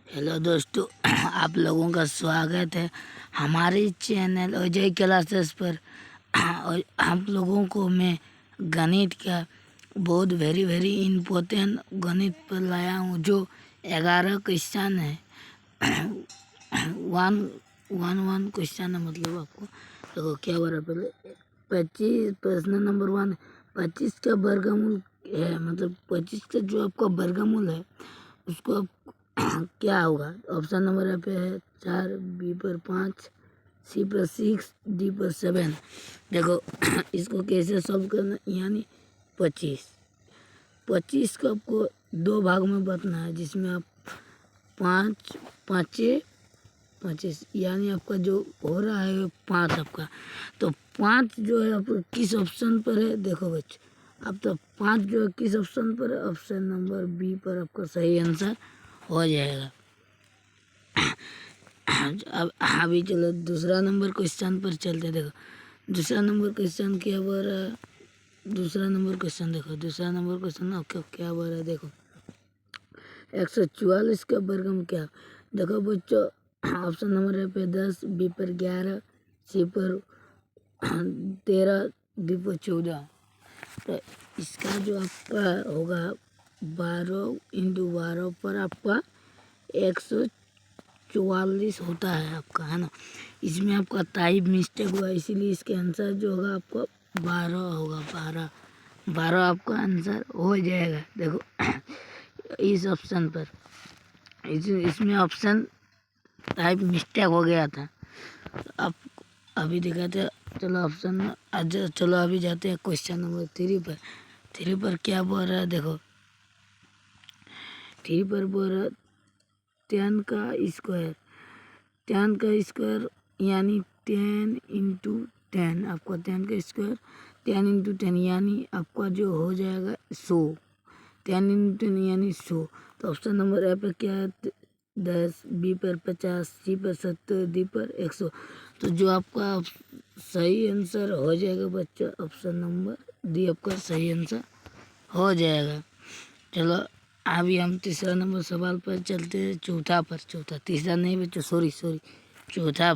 Hello दोस्तों, आप लोगों का स्वागत है हमारे चैनल अजय क्लासेस पर। और आप लोगों को मैं गणित का बहुत वेरी इम्पोर्टेंट गणित पर लाया हूँ, जो 11 क्वेश्चन है। वन क्वेश्चन है, मतलब आपको देखो क्या बोला पहले। 25 प्रश्न नंबर 1, 25 का वर्गमूल है, मतलब 25 का जो आपका वर्गमूल है उसको आप क्या होगा। ऑप्शन नंबर ए पे है 4, बी पर 5, सी पर 6, डी पर 7। देखो इसको कैसे सॉल्व करना, यानी 25 को आपको 2 भाग में बांटना है, जिसमें आप 5 5 25, यानी आपका जो हो रहा है 5 आपका। तो 5 जो है आपको किस ऑप्शन पर है, देखो बच्चों अब तो 5 जो है किस ऑप्शन पर है, ऑप्शन नंबर बी पर आपका सही आंसर हो जाएगा। अब अभी चलो दूसरा नंबर क्वेश्चन पर चलते। देखो दूसरा नंबर क्वेश्चन क्या बोल रहा है, दूसरा नंबर क्वेश्चन देखो, दूसरा नंबर क्वेश्चन ओके क्या बोल रहा है। देखो 144 का वर्गमूल क्या। देखो बच्चों, ऑप्शन नंबर ए पे 10, बी पर 11, सी पर 13, डी पर 14। तो इसका जो आपका होगा 12 इंटू 12 पर आपका 144 होता है आपका, है ना। इसमें आपका टाइप मिस्टेक हुआ, इसीलिए इसके आंसर जो होगा आपका 12 होगा। 12 आपका आंसर हो जाएगा। देखो इस ऑप्शन पर इसमें ऑप्शन टाइप मिस्टेक हो गया था। अब अभी दिखाते हैं, चलो ऑप्शन आज चलो अभी जाते हैं क्वेश्चन नंबर 3 पर। 3 पर क्या बोल रहा है, देखो 3 पर बोल रहा है 10 का स्क्वायर। 10 का स्क्वायर यानी 10 इंटू 10, आपका 10 का स्क्वायर 10 इंटू 10 यानी आपका जो हो जाएगा 100। 10 इंटू 10 यानी 100। तो ऑप्शन नंबर ए पर क्या है 10, बी पर 50, सी पर 70, डी पर 100। तो जो आपका सही आंसर हो जाएगा बच्चा, ऑप्शन नंबर डी आपका सही आंसर हो जाएगा। चलो अभी हम तीसरा नंबर सवाल पर चलते हैं, चौथा तीसरा नहीं बच्चों, सॉरी चौथा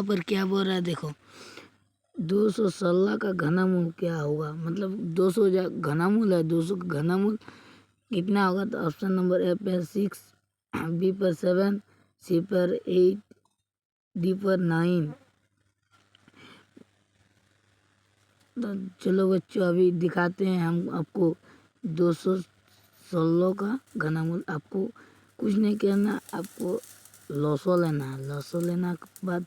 पर क्या बोल रहा है। देखो 216 का घनामूल क्या होगा, मतलब 200 घनामूल है, 200 का घनामूल कितना होगा। तो ऑप्शन नंबर ए पर 6, बी पर 7, सी पर 8, डी पर 9। तो चलो बच्चों अभी दिखाते हैं हम आपको 216 का घनामूल। आपको कुछ नहीं करना, आपको लॉसो लेना है। लॉसो लेना के बाद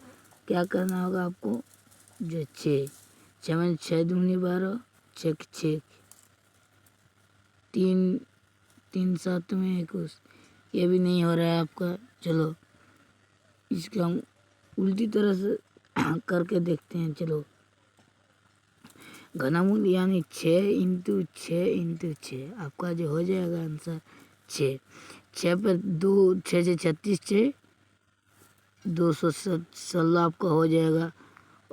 क्या करना होगा आपको, जो 6 में 6 दूनी 12, 6 3 3 7 में 21। ये भी नहीं हो रहा है आपका। चलो इसका हम उल्टी तरह से करके देखते हैं। चलो घनामूल यानी 6 इंटू 6 इंटू 6, आपका जो हो जाएगा आंसर 6 पर 2 6 से 36, 6 216 आपका हो जाएगा।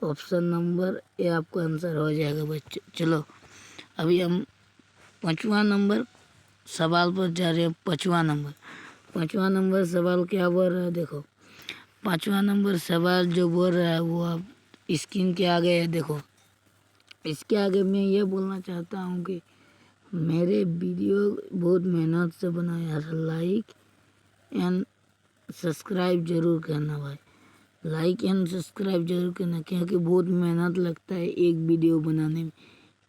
ऑप्शन नंबर ए आपका आंसर हो जाएगा बच्चों। चलो अभी हम 5वां नंबर सवाल पर जा रहे हैं। 5वां नंबर सवाल क्या बोल रहा है, देखो 5वां नंबर सवाल जो बोल रहा है वो आप स्क्रीन के आगे है। देखो इसके आगे मैं ये बोलना चाहता हूँ कि मेरे वीडियो बहुत मेहनत से बनाया है, लाइक एंड सब्सक्राइब जरूर करना भाई, लाइक एंड सब्सक्राइब जरूर करना, क्योंकि बहुत मेहनत लगता है एक वीडियो बनाने में।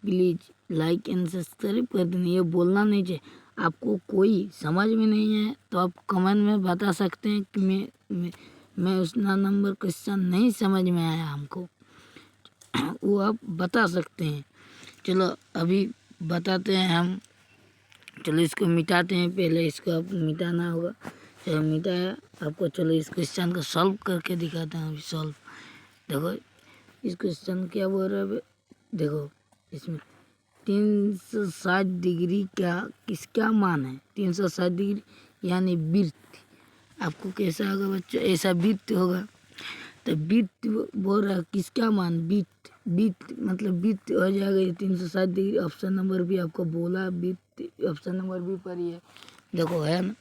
प्लीज़ लाइक एंड सब्सक्राइब कर देना। ये बोलना नहीं चाहिए। आपको कोई समझ में नहीं है तो आप कमेंट में बता सकते हैं कि मैं उस नंबर क्वेश्चन नहीं समझ में आया हमको, वो आप बता सकते हैं। चलो अभी बताते हैं हम। चलो इसको मिटाते हैं, पहले इसको आप मिटाना होगा। चलो मिटाया आपको। चलो इस क्वेश्चन को सॉल्व करके दिखाते हैं। अभी सॉल्व देखो इस क्वेश्चन क्या बोल रहा है। देखो इसमें 360 डिग्री किसका मान है। 360 डिग्री यानी वृत्त। आपको कैसा होगा बच्चों, ऐसा वृत्त होगा। तो वृत्त बोल रहा है किसका मान, वृत्त मतलब वृत्त हो जाएगा ये 360 डिग्री। ऑप्शन नंबर भी आपको बोला वृत्त, ऑप्शन नंबर भी पर ही है। देखो है ना,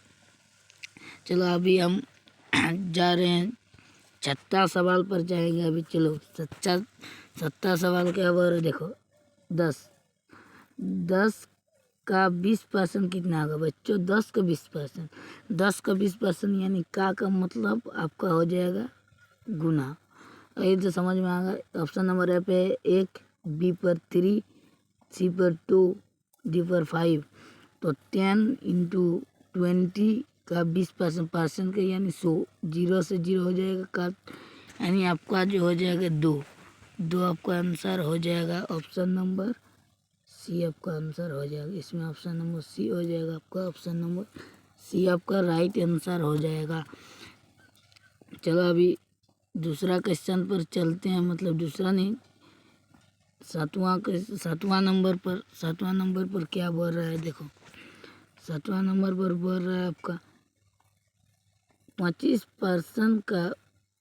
चलो अभी हम जा रहे हैं छठा सवाल पर जाएंगे अभी। चलो सत्ता सवाल क्या बोल रहे देखो। 10 का 20% कितना होगा बच्चों? 10 का 20%, 10 का 20% यानी का मतलब आपका हो जाएगा गुना। ये तो समझ में आ गया। ऑप्शन नंबर ए पे 1, बी पर 3, सी पर 2, डी पर 5। तो 10 इंटू 20 का 20% का यानी 100, 0 से 0 हो जाएगा का, यानी आपका जो हो जाएगा 2 आपका आंसर हो जाएगा। ऑप्शन नंबर सी आपका आंसर हो जाएगा। इसमें ऑप्शन नंबर सी हो जाएगा आपका। ऑप्शन नंबर सी आपका राइट आंसर हो जाएगा। चलो अभी दूसरा क्वेश्चन पर चलते हैं, मतलब दूसरा नहीं, सातवां नंबर पर क्या बोल रहा है देखो। 7वां नंबर पर बोल रहा है आपका 25% का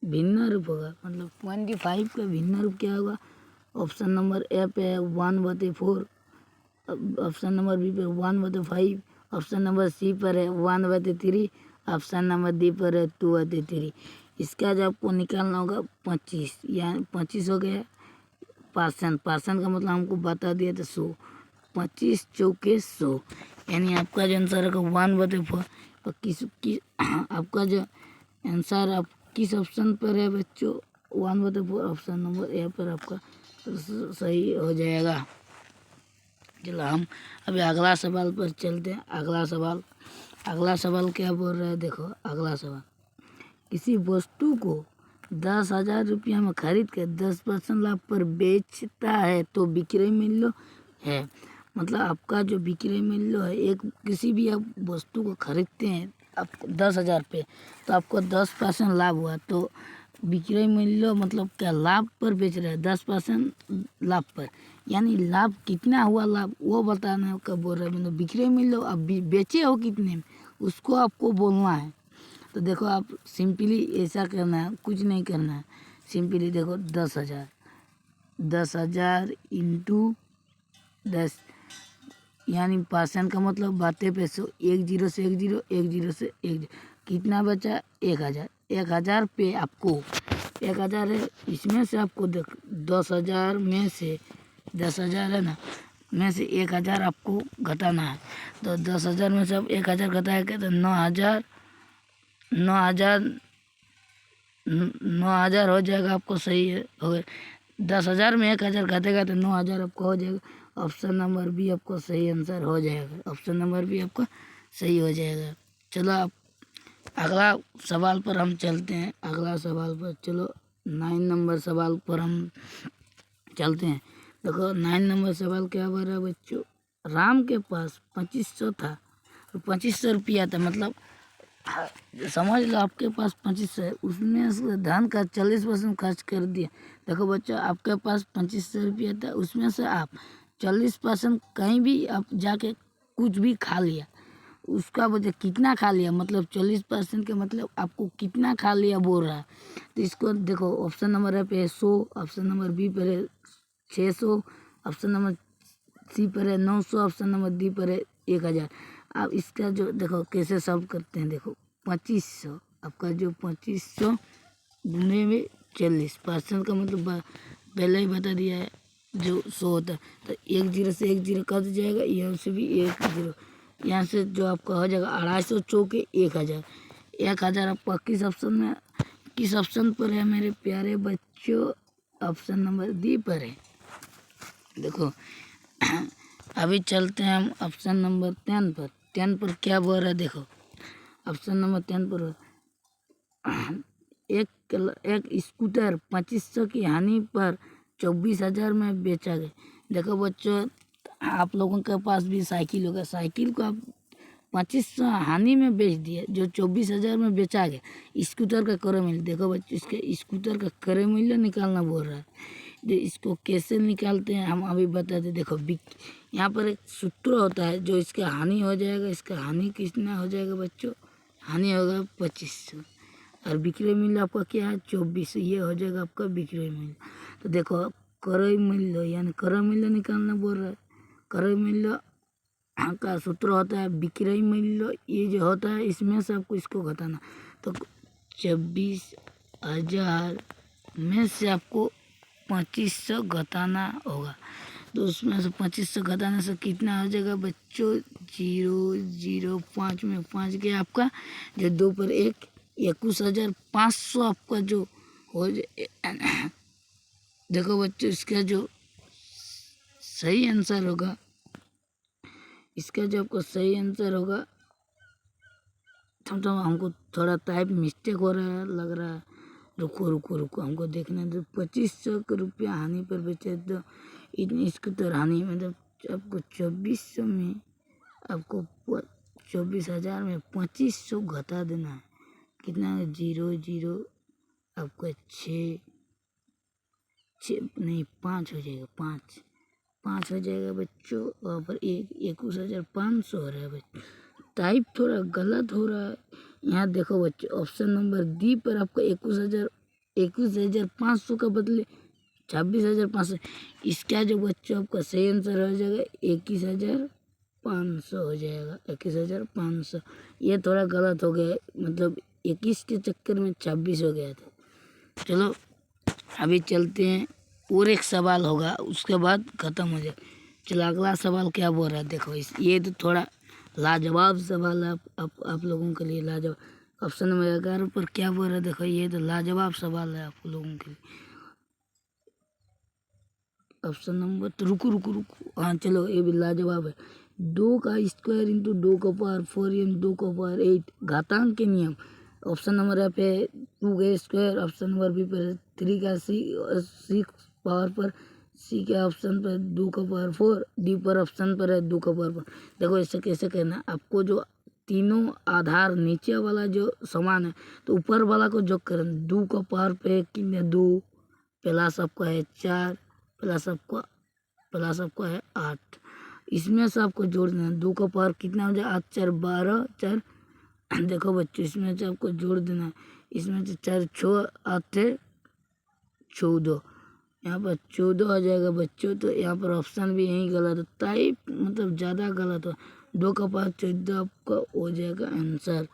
भिन्न रूप होगा, मतलब 25 का भिन्न रूप क्या होगा? ऑप्शन नंबर ए पे है 1/4, ऑप्शन नंबर बी पे 1/5, ऑप्शन नंबर सी पर है 1/3, ऑप्शन नंबर डी पर है 2/3। इसका जो आपको निकालना होगा 25, यानी 25 हो गया। परसेंट का मतलब हमको बता दिया था 100, 25 चौके 100, यानी आपका जो आंसर है 1/4। और आपका जो आंसर आप किस ऑप्शन पर है बच्चों? 1/4 ऑप्शन नंबर ए पर आपका सही हो जाएगा। चलो हम अभी अगला सवाल पर चलते हैं। अगला सवाल क्या बोल रहा है देखो। अगला सवाल, किसी वस्तु को 10,000 रुपया में खरीद कर 10% लाभ पर बेचता है तो विक्रय मूल्य है। मतलब आपका जो विक्रय मूल्य है, एक किसी भी आप वस्तु को खरीदते हैं आपको 10,000 पे, तो आपको 10% लाभ हुआ, तो विक्रय मूल्य मतलब क्या? लाभ पर बेच रहे हैं, 10% लाभ पर, यानी लाभ कितना हुआ लाभ वो बताने का बोल रहे हैं। मतलब विक्रय मूल्य आप बेचे हो कितने में उसको आपको बोलना है। तो देखो आप सिंपली ऐसा करना है, कुछ नहीं करना है। सिंपली देखो 10,000 इंटू 10, यानी परसेंट का मतलब बातें पे 100, 1 0 से 1 0, 1 0 से 1 0, कितना बचा? 1,000। 1,000 पे आपको 1,000 है, इसमें से आपको देख 10,000 में से 10,000 है ना, में से 1,000 आपको घटाना है। तो 10,000 में से आप 1,000 घटाएंगे तो 9,000 हो जाएगा आपको। सही है, हो गया। 10,000 में 1,000 घटेगा तो 9,000 आपको हो जाएगा। ऑप्शन नंबर बी आपको सही आंसर हो जाएगा। ऑप्शन नंबर बी आपका सही हो जाएगा। चलो आप अगला सवाल पर हम चलते हैं। अगला सवाल पर चलो 9 नंबर सवाल पर हम चलते हैं। देखो 9 नंबर सवाल क्या बोल रहा है बच्चों। राम के पास 2500 था, 2500 रुपया था, मतलब समझ लो आपके पास 2500 है, उसने धन का 40% खर्च कर दिया। देखो बच्चों आपके पास 2500 रुपया था, उसमें से आप 40% कहीं भी आप जाके कुछ भी खा लिया, उसका वजह कितना खा लिया, मतलब 40% के मतलब आपको कितना खा लिया बोल रहा है। तो इसको देखो ऑप्शन नंबर ए पे है 100, ऑप्शन नंबर बी पर है 600, ऑप्शन नंबर सी पर है 900, ऑप्शन नंबर डी पर है 1,000। आप इसका जो देखो कैसे सॉल्व करते हैं। देखो 2500 आपका जो 2500 गुने में 40% का मतलब पहले ही बता दिया है जो 100 होता है। तो 1 0 से 1 0 कट जाएगा, यहाँ से भी 1 0, यहाँ से जो आपका हो जाएगा 250 चौके 1,000। 1,000 आपका किस ऑप्शन पर है मेरे प्यारे बच्चों? ऑप्शन नंबर डी पर है। देखो अभी चलते हैं हम ऑप्शन नंबर 10 पर। 10 पर क्या बोल रहा है देखो। ऑप्शन नंबर 10 पर एक स्कूटर 2500 की हानि पर 24,000 में बेचा गया। देखो बच्चों आप लोगों के पास भी साइकिल होगा, साइकिल को आप 2500 हानि में बेच दिए, जो 24,000 में बेचा गया। स्कूटर का क्रय मूल्य देखो बच्चों, इसके स्कूटर का क्रय मूल्य निकालना बोल रहा है। जो इसको कैसे निकालते हैं हम अभी बताते। देखो यहाँ पर एक सूत्र होता है जो इसका हानि हो जाएगा। इसका हानि कितना हो जाएगा बच्चों? हानि होगा 2500, और विक्रय मूल्य आपका क्या है? 2400। ये हो जाएगा आपका विक्रय मूल्य। तो देखो क्रय मूल्य यानी क्रय मूल्य निकालना बोल रहा है। क्रय मूल्य का सूत्र होता है विक्रय मूल्य, ये जो होता है इसमें से आपको इसको घटाना। तो 24,000 में से आपको 2500 घटाना होगा। तो उसमें से 2500 घटाने से कितना हो जाएगा बच्चों, 005 में 5 गया आपका, जो 2 पर 1, 21,500 आपका जो हो देखो बच्चों, इसका जो सही आंसर होगा, इसका जो आपको सही आंसर होगा, हमको थोड़ा टाइप मिस्टेक हो रहा है लग रहा है, रुको हमको देखने दो। 2500 रुपया हानि पर बेचे तो इसको तो हानि मतलब आपको 2400 में आपको 24,000 में 2500 घटा देना है। कितना है, 0 आपका 6 नहीं 5 हो जाएगा, 5 हो जाएगा बच्चों। वहाँ पर 21,500 हो रहा है बच्चों, टाइप थोड़ा गलत हो रहा है। यहाँ देखो बच्चों, ऑप्शन नंबर डी पर आपका 21,500 का बदले 26,500, इसका जो बच्चों आपका सही आंसर हो जाएगा 21,500 हो जाएगा, 21,500। ये थोड़ा गलत हो गया, मतलब 21 के चक्कर में 26 हो गया था। चलो अभी चलते हैं, और एक सवाल होगा उसके बाद ख़त्म हो जाए। चलो अगला सवाल क्या बोल रहा है, देखो ये तो थोड़ा लाजवाब सवाल है आप लोगों के लिए, लाजवाब। ऑप्शन नंबर 11 पर क्या बोल रहा है, देखो ये तो लाजवाब सवाल है आप लोगों के लिए। ऑप्शन नंबर तो रुको, हाँ चलो ये भी लाजवाब है। 2 का स्क्वायर इंटू 2 का पावर 4 इंटू 2 का पावर 8 घातांक के नियम। ऑप्शन नंबर ए पे 2 का स्क्वायर, ऑप्शन नंबर बी पर 3 का 6 पावर पर, सी के ऑप्शन पर 2 का पावर 4, डी पर ऑप्शन पर है 2 का पावर 4। देखो ऐसे कैसे करना, आपको जो तीनों आधार नीचे वाला जो समान है तो ऊपर वाला को जो करना, 2 का पावर पे कितने 2 प्लस आपका है 4 प्लस आपका है 8, इसमें से आपको जोड़ देना। 2 का पावर कितना हो जाए 8 4 12 4 देखो बच्चों इसमें से आपको जोड़ देना, इसमें से 4 6 8 14, यहाँ पर 14 आ जाएगा बच्चों। तो यहाँ पर ऑप्शन भी यही गलत है, टाइप मतलब ज़्यादा गलत हो। 2 का पावर 14 आपका हो जाएगा आंसर।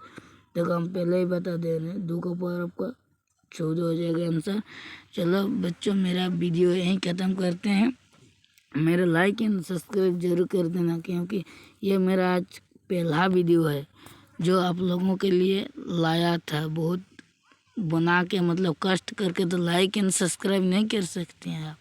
देखो हम पहले ही बता दे रहे हैं, 2 का पावर आपका 14 हो जाएगा आंसर। चलो बच्चों मेरा वीडियो यहीं ख़त्म करते हैं। मेरा लाइक एंड सब्सक्राइब जरूर कर देना, क्योंकि ये मेरा आज पहला वीडियो है जो आप लोगों के लिए लाया था, बहुत बना के मतलब कष्ट करके। तो लाइक एंड सब्सक्राइब नहीं कर सकते हैं आप।